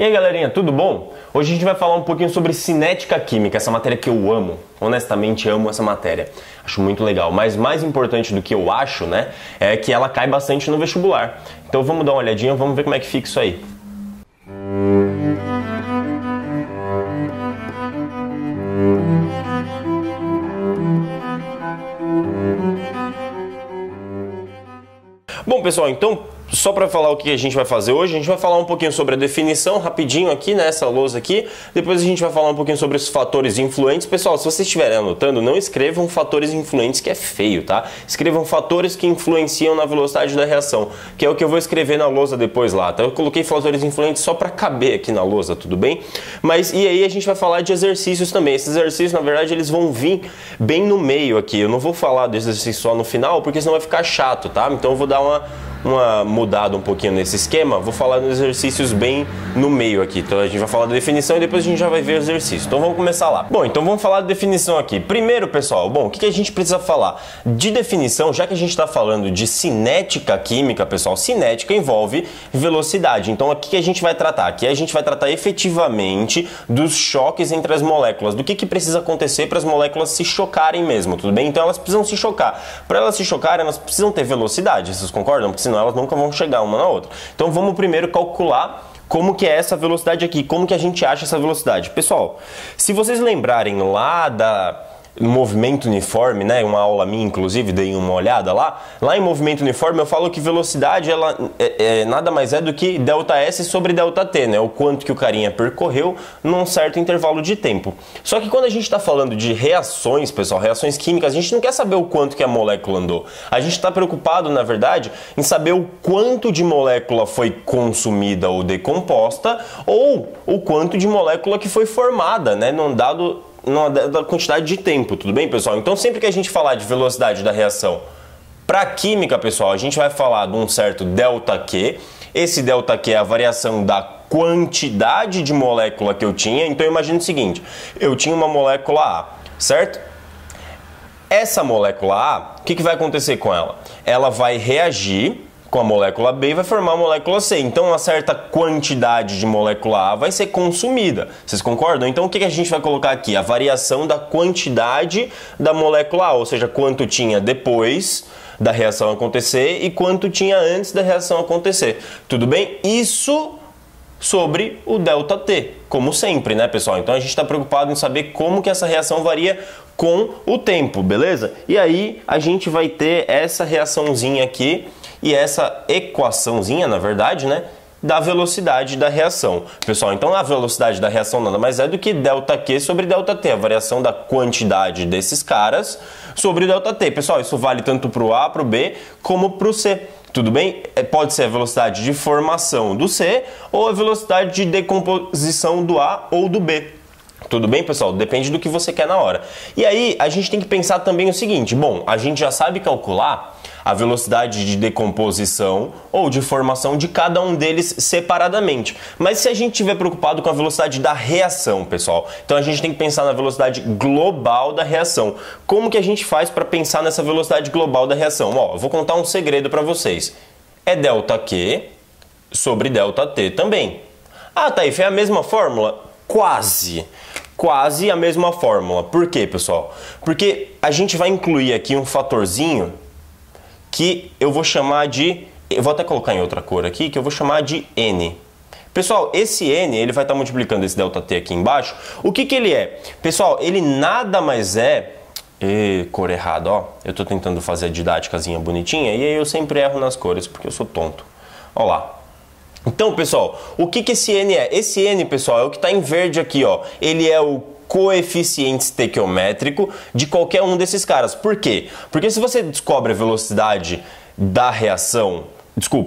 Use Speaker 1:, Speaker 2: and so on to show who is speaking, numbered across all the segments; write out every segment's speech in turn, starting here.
Speaker 1: E aí galerinha, tudo bom? Hoje a gente vai falar um pouquinho sobre cinética química, essa matéria que eu amo, honestamente amo essa matéria, acho muito legal, mas mais importante do que eu acho, né, é que ela cai bastante no vestibular. Então vamos dar uma olhadinha, vamos ver como é que fica isso aí. Bom pessoal, então só para falar o que a gente vai fazer hoje, a gente vai falar um pouquinho sobre a definição rapidinho aqui nessa lousa aqui, depois a gente vai falar um pouquinho sobre os fatores influentes. Pessoal, se vocês estiverem anotando, não escrevam fatores influentes que é feio, tá? Escrevam fatores que influenciam na velocidade da reação, que é o que eu vou escrever na lousa depois lá, tá? Eu coloquei fatores influentes só para caber aqui na lousa, tudo bem? Mas e aí a gente vai falar de exercícios também. Esses exercícios, na verdade, eles vão vir bem no meio aqui. Eu não vou falar do exercício só no final, porque senão vai ficar chato, tá? Então eu vou dar uma mudada um pouquinho nesse esquema, vou falar dos exercícios bem no meio aqui. Então a gente vai falar da definição e depois a gente já vai ver o exercício. Então vamos começar lá. Bom, então vamos falar da definição aqui. Primeiro, pessoal, bom, o que a gente precisa falar? De definição, já que a gente está falando de cinética química, pessoal, cinética envolve velocidade. Então aqui que a gente vai tratar? Aqui a gente vai tratar efetivamente dos choques entre as moléculas, do que precisa acontecer para as moléculas se chocarem mesmo, tudo bem? Então elas precisam se chocar. Para elas se chocarem, elas precisam ter velocidade, vocês concordam? Porque senão elas nunca vão chegar uma na outra. Então vamos primeiro calcular como que é essa velocidade aqui, como que a gente acha essa velocidade. Pessoal, se vocês lembrarem lá da movimento uniforme, né, uma aula minha inclusive, dei uma olhada lá em movimento uniforme eu falo que velocidade ela nada mais é do que ΔS sobre ΔT, né, o quanto que o carinha percorreu num certo intervalo de tempo. Só que quando a gente está falando de reações, pessoal, reações químicas, a gente não quer saber o quanto que a molécula andou, a gente está preocupado, na verdade, em saber o quanto de molécula foi consumida ou decomposta, ou o quanto de molécula que foi formada, né, num dado da quantidade de tempo, tudo bem, pessoal? Então sempre que a gente falar de velocidade da reação para química, pessoal, a gente vai falar de um certo ΔQ. Esse ΔQ é a variação da quantidade de molécula que eu tinha. Então imagine o seguinte, eu tinha uma molécula A, certo? Essa molécula A, o que vai acontecer com ela? Ela vai reagir com a molécula B e vai formar a molécula C. Então uma certa quantidade de molécula A vai ser consumida. Vocês concordam? Então o que a gente vai colocar aqui? A variação da quantidade da molécula A, ou seja, quanto tinha depois da reação acontecer e quanto tinha antes da reação acontecer. Tudo bem? Isso sobre o ΔT, como sempre, né, pessoal? Então a gente está preocupado em saber como que essa reação varia com o tempo, beleza? E aí a gente vai ter essa reaçãozinha aqui e essa equaçãozinha, na verdade, né, da velocidade da reação. Pessoal, então a velocidade da reação nada mais é do que ΔQ sobre ΔT, a variação da quantidade desses caras sobre ΔT. Pessoal, isso vale tanto para o A, para o B, como para o C. Tudo bem? Pode ser a velocidade de formação do C ou a velocidade de decomposição do A ou do B. Tudo bem, pessoal? Depende do que você quer na hora. E aí, a gente tem que pensar também o seguinte, bom, a gente já sabe calcular a velocidade de decomposição ou de formação de cada um deles separadamente. Mas se a gente estiver preocupado com a velocidade da reação, pessoal, então a gente tem que pensar na velocidade global da reação. Como que a gente faz para pensar nessa velocidade global da reação? Ó, eu vou contar um segredo para vocês. É ΔQ sobre ΔT também. Ah, Taif, é a mesma fórmula? Quase a mesma fórmula. Por quê, pessoal? Porque a gente vai incluir aqui um fatorzinho que eu vou chamar de... Eu vou até colocar em outra cor aqui, que eu vou chamar de N. Pessoal, esse N, ele vai estar multiplicando esse ΔT aqui embaixo. O que ele é? Pessoal, ele nada mais é... cor errada, ó. Eu tô tentando fazer a didáticazinha bonitinha e aí eu sempre erro nas cores, porque eu sou tonto. Ó lá. Então, pessoal, o que esse N é? Esse N, pessoal, é o que está em verde aqui, ó. Ele é o coeficiente estequiométrico de qualquer um desses caras. Por quê? Porque se você descobre a velocidade da reação,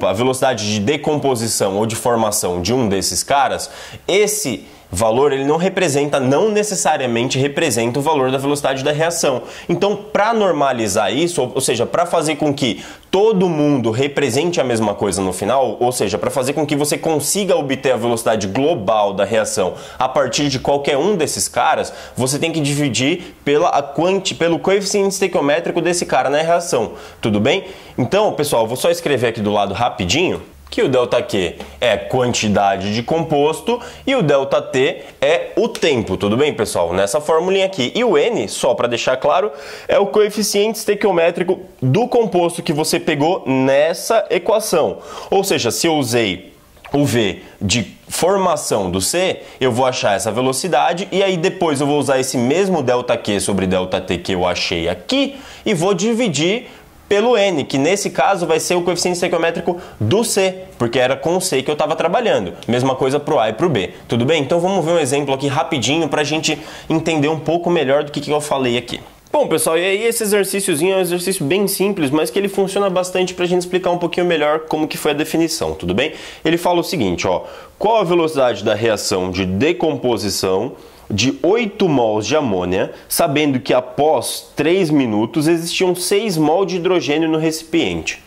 Speaker 1: a velocidade de decomposição ou de formação de um desses caras, esse valor ele não necessariamente representa o valor da velocidade da reação. Então, para normalizar isso, ou seja, para fazer com que todo mundo represente a mesma coisa no final, ou seja, para fazer com que você consiga obter a velocidade global da reação a partir de qualquer um desses caras, você tem que dividir pelo coeficiente estequiométrico desse cara na reação. Tudo bem? Então, pessoal, vou só escrever aqui do lado rapidinho. que o ΔQ é quantidade de composto e o ΔT é o tempo, tudo bem, pessoal? Nessa formulinha aqui. E o N, só para deixar claro, é o coeficiente estequiométrico do composto que você pegou nessa equação. Ou seja, se eu usei o V de formação do C, eu vou achar essa velocidade e aí depois eu vou usar esse mesmo ΔQ sobre ΔT que eu achei aqui e vou dividir pelo N, que nesse caso vai ser o coeficiente estequiométrico do C, porque era com o C que eu estava trabalhando. Mesma coisa para o A e para o B. Tudo bem? Então vamos ver um exemplo aqui rapidinho para a gente entender um pouco melhor do que eu falei aqui. Bom, pessoal, e aí esse exercíciozinho é um exercício bem simples, mas que ele funciona bastante para a gente explicar um pouquinho melhor como que foi a definição, tudo bem? Ele fala o seguinte, ó, qual a velocidade da reação de decomposição de 8 mols de amônia, sabendo que após 3 minutos existiam 6 mol de hidrogênio no recipiente.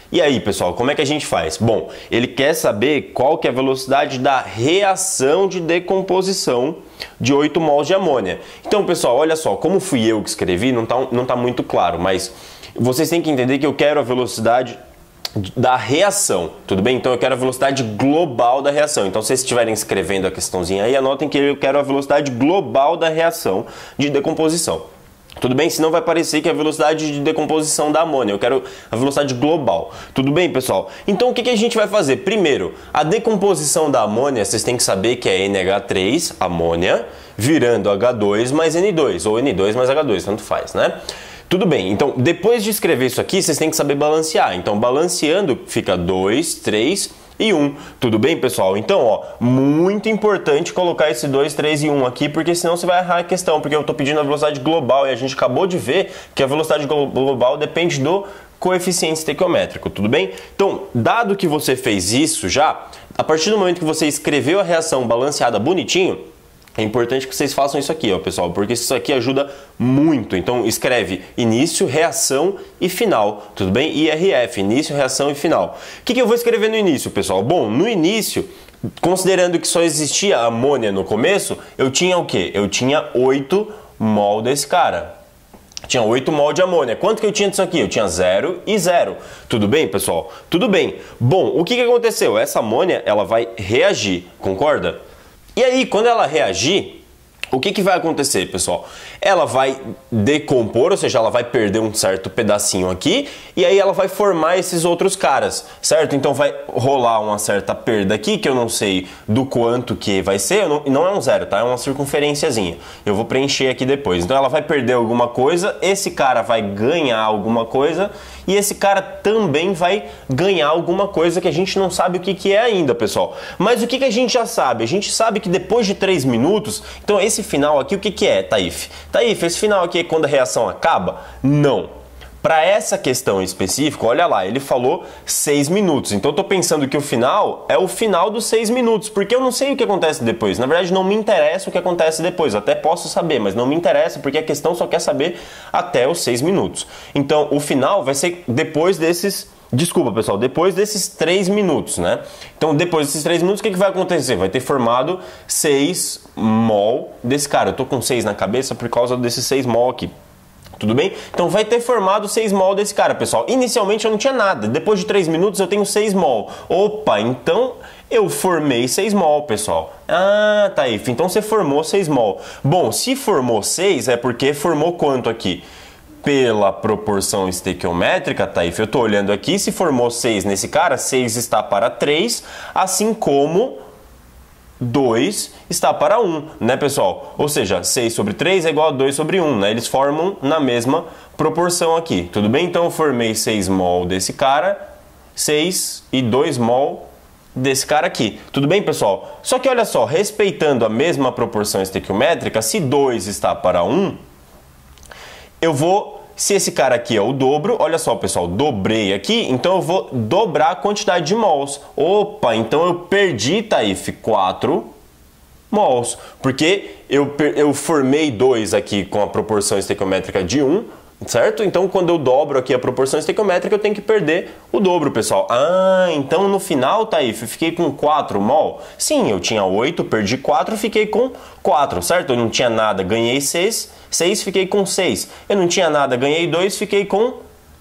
Speaker 1: E aí, pessoal, como é que a gente faz? Bom, ele quer saber qual que é a velocidade da reação de decomposição de 8 mols de amônia. Então, pessoal, olha só, como fui eu que escrevi, não tá muito claro, mas vocês têm que entender que eu quero a velocidade da reação, tudo bem? Então eu quero a velocidade global da reação. Então se vocês estiverem escrevendo a questãozinha aí, anotem que eu quero a velocidade global da reação de decomposição. Tudo bem? Senão vai parecer que é a velocidade de decomposição da amônia. Eu quero a velocidade global. Tudo bem, pessoal? Então o que a gente vai fazer? Primeiro, a decomposição da amônia, vocês têm que saber que é NH3, amônia, virando H2 mais N2, ou N2 mais H2, tanto faz, né? Tudo bem, então depois de escrever isso aqui, vocês têm que saber balancear. Então balanceando fica 2, 3 e 1. Tudo bem, pessoal? Então, ó, muito importante colocar esse 2, 3 e 1 aqui, porque senão você vai errar a questão, porque eu estou pedindo a velocidade global e a gente acabou de ver que a velocidade global depende do coeficiente estequiométrico, tudo bem? Então, dado que você fez isso já, a partir do momento que você escreveu a reação balanceada bonitinho, é importante que vocês façam isso aqui, ó, pessoal, porque isso aqui ajuda muito. Então, escreve início, reação e final, tudo bem? IRF, início, reação e final. O que eu vou escrever no início, pessoal? Bom, no início, considerando que só existia amônia no começo, eu tinha o quê? Eu tinha 8 mol desse cara. Tinha 8 mol de amônia. Quanto que eu tinha disso aqui? Eu tinha 0 e 0. Tudo bem, pessoal? Tudo bem. Bom, o que aconteceu? Essa amônia, ela vai reagir, concorda? E aí, quando ela reagir, o que vai acontecer, pessoal? Ela vai decompor, ou seja, ela vai perder um certo pedacinho aqui, e aí ela vai formar esses outros caras, certo? Então vai rolar uma certa perda aqui, que eu não sei do quanto que vai ser, não é um zero, tá? É uma circunferenciazinha. Eu vou preencher aqui depois. Então ela vai perder alguma coisa, esse cara vai ganhar alguma coisa, e esse cara também vai ganhar alguma coisa que a gente não sabe o que é ainda, pessoal. Mas o que a gente já sabe? A gente sabe que depois de 3 minutos, então esse final aqui, o que é, Taif? Taif, esse final aqui é quando a reação acaba? Não. Para essa questão em específico, olha lá, ele falou 6 minutos. Então eu tô pensando que o final é o final dos 6 minutos, porque eu não sei o que acontece depois. Na verdade, não me interessa o que acontece depois. Até posso saber, mas não me interessa, porque a questão só quer saber até os 6 minutos. Então, o final vai ser depois desses... Desculpa, pessoal, depois desses 3 minutos, né? Então, depois desses 3 minutos, o que vai acontecer? Vai ter formado 6 mol desse cara. Eu tô com 6 na cabeça por causa desses 6 mol aqui. Tudo bem? Então vai ter formado 6 mol desse cara, pessoal. Inicialmente eu não tinha nada. Depois de 3 minutos eu tenho 6 mol. Opa, então eu formei 6 mol, pessoal. Ah, tá aí. Então você formou 6 mol. Bom, se formou 6 é porque formou quanto aqui? Pela proporção estequiométrica, Taif, eu estou olhando aqui, se formou 6 nesse cara, 6 está para 3, assim como 2 está para 1, né, pessoal? Ou seja, 6 sobre 3 é igual a 2 sobre 1, né? Eles formam na mesma proporção aqui, tudo bem? Então eu formei 6 mol desse cara, 6 e 2 mol desse cara aqui. Tudo bem, pessoal? Só que olha só, respeitando a mesma proporção estequiométrica, se 2 está para 1, eu vou... Se esse cara aqui é o dobro, olha só, pessoal, dobrei aqui, então eu vou dobrar a quantidade de mols. Opa, então eu perdi, Taif, 4 mols, porque eu formei 2 aqui com a proporção estequiométrica de 1, certo? Então, quando eu dobro aqui a proporção estequiométrica, eu tenho que perder o dobro, pessoal. Ah, então no final, Taif, eu fiquei com 4 mol? Sim, eu tinha 8, perdi 4, fiquei com 4, certo? Eu não tinha nada, ganhei 6, fiquei com 6. Eu não tinha nada, ganhei 2, fiquei com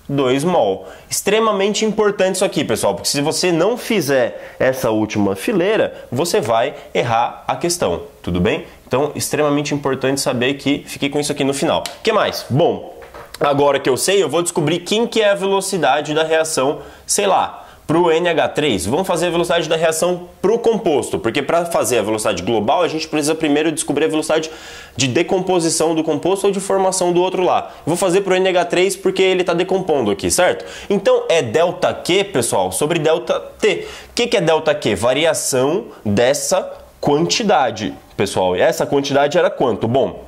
Speaker 1: 2 mol. Extremamente importante isso aqui, pessoal, porque se você não fizer essa última fileira, você vai errar a questão, tudo bem? Então, extremamente importante saber que fiquei com isso aqui no final. O que mais? Bom, agora que eu sei, eu vou descobrir quem que é a velocidade da reação, sei lá, para o NH3, vamos fazer a velocidade da reação para o composto, porque para fazer a velocidade global, a gente precisa primeiro descobrir a velocidade de decomposição do composto ou de formação do outro lá. Eu vou fazer para o NH3 porque ele está decompondo aqui, certo? Então é ΔQ, pessoal, sobre ΔT. O que é ΔQ? Variação dessa quantidade, pessoal. E essa quantidade era quanto? Bom,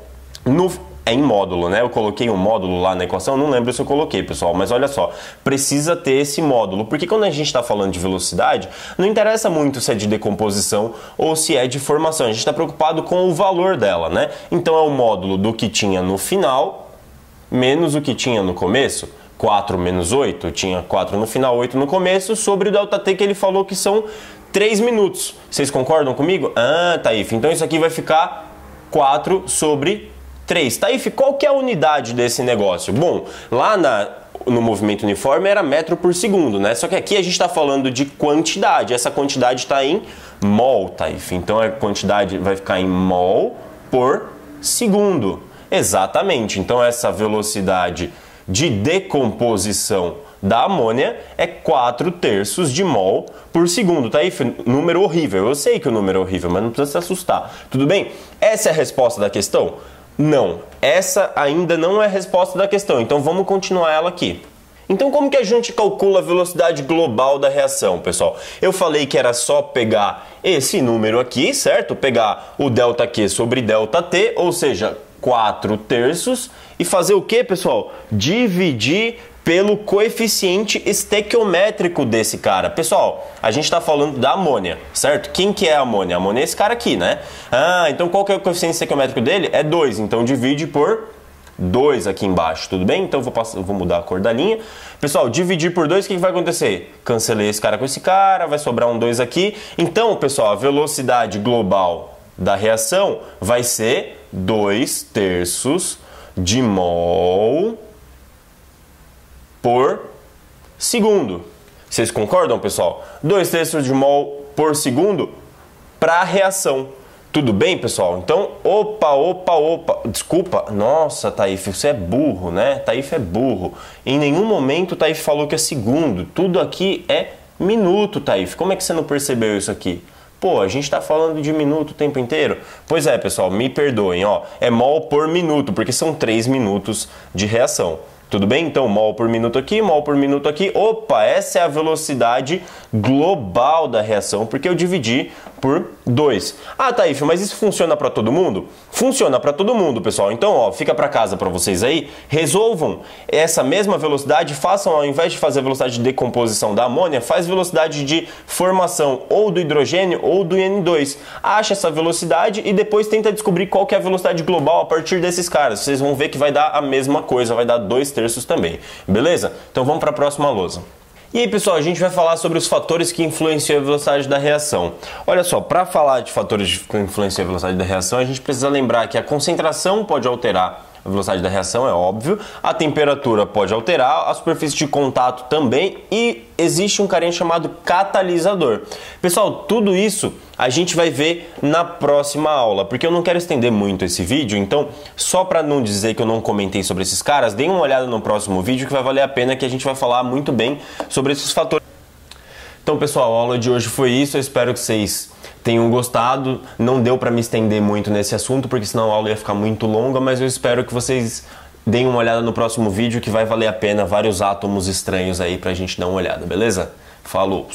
Speaker 1: é em módulo, né? Eu coloquei um módulo lá na equação, não lembro se eu coloquei, pessoal, mas olha só, precisa ter esse módulo, porque quando a gente está falando de velocidade, não interessa muito se é de decomposição ou se é de formação, a gente está preocupado com o valor dela, né? Então é o módulo do que tinha no final, menos o que tinha no começo, 4 menos 8, tinha 4 no final, 8 no começo, sobre o ΔT que ele falou que são 3 minutos. Vocês concordam comigo? Ah, Taif, então isso aqui vai ficar 4 sobre 3. Taif, qual que é a unidade desse negócio? Bom, lá no movimento uniforme era metro por segundo, né? Só que aqui a gente está falando de quantidade. Essa quantidade está em mol, Taif. Então a quantidade vai ficar em mol por segundo. Exatamente. Então essa velocidade de decomposição da amônia é 4/3 de mol por segundo. Taif, número horrível. Eu sei que o número é horrível, mas não precisa se assustar. Tudo bem? Essa é a resposta da questão? Não, essa ainda não é a resposta da questão, então vamos continuar ela aqui. Então como que a gente calcula a velocidade global da reação, pessoal? Eu falei que era só pegar esse número aqui, certo? Pegar o ΔQ sobre ΔT, ou seja, 4/3, e fazer o que, pessoal? Dividir pelo coeficiente estequiométrico desse cara. Pessoal, a gente está falando da amônia, certo? Quem que é a amônia? A amônia é esse cara aqui, né? Ah, então qual que é o coeficiente estequiométrico dele? É 2, então divide por 2 aqui embaixo, tudo bem? Então eu vou mudar a cor da linha. Pessoal, dividir por 2, o que vai acontecer? Cancelei esse cara com esse cara, vai sobrar um 2 aqui. Então, pessoal, a velocidade global da reação vai ser 2/3 de mol por segundo. Vocês concordam, pessoal? 2/3 de mol por segundo para a reação. Tudo bem, pessoal? Então, opa. Desculpa. Nossa, Taif, você é burro, né? Taif é burro. Em nenhum momento o Taif falou que é segundo. Tudo aqui é minuto, Taif. Como é que você não percebeu isso aqui? Pô, a gente tá falando de minuto o tempo inteiro? Pois é, pessoal, me perdoem, ó. É mol por minuto, porque são 3 minutos de reação. Tudo bem? Então, mol por minuto aqui, mol por minuto aqui. Opa, essa é a velocidade global da reação, porque eu dividi por 2. Ah, Taif, mas isso funciona para todo mundo? Funciona para todo mundo, pessoal. Então, ó, fica para casa para vocês aí. Resolvam essa mesma velocidade, façam, ao invés de fazer a velocidade de decomposição da amônia, faz velocidade de formação ou do hidrogênio ou do N2. Acha essa velocidade e depois tenta descobrir qual que é a velocidade global a partir desses caras. Vocês vão ver que vai dar a mesma coisa, vai dar 2/3 também, beleza? Então vamos para a próxima lousa. E aí, pessoal, a gente vai falar sobre os fatores que influenciam a velocidade da reação. Olha só, para falar de fatores que influenciam a velocidade da reação, a gente precisa lembrar que a concentração pode alterar a velocidade da reação, é óbvio, a temperatura pode alterar, a superfície de contato também, e existe um carinha chamado catalisador. Pessoal, tudo isso a gente vai ver na próxima aula, porque eu não quero estender muito esse vídeo, então só para não dizer que eu não comentei sobre esses caras, deem uma olhada no próximo vídeo que vai valer a pena, que a gente vai falar muito bem sobre esses fatores. Então, pessoal, a aula de hoje foi isso, eu espero que vocês tenham gostado. Não deu para me estender muito nesse assunto, porque senão a aula ia ficar muito longa, mas eu espero que vocês deem uma olhada no próximo vídeo, que vai valer a pena, vários átomos estranhos aí pra gente dar uma olhada, beleza? Falou!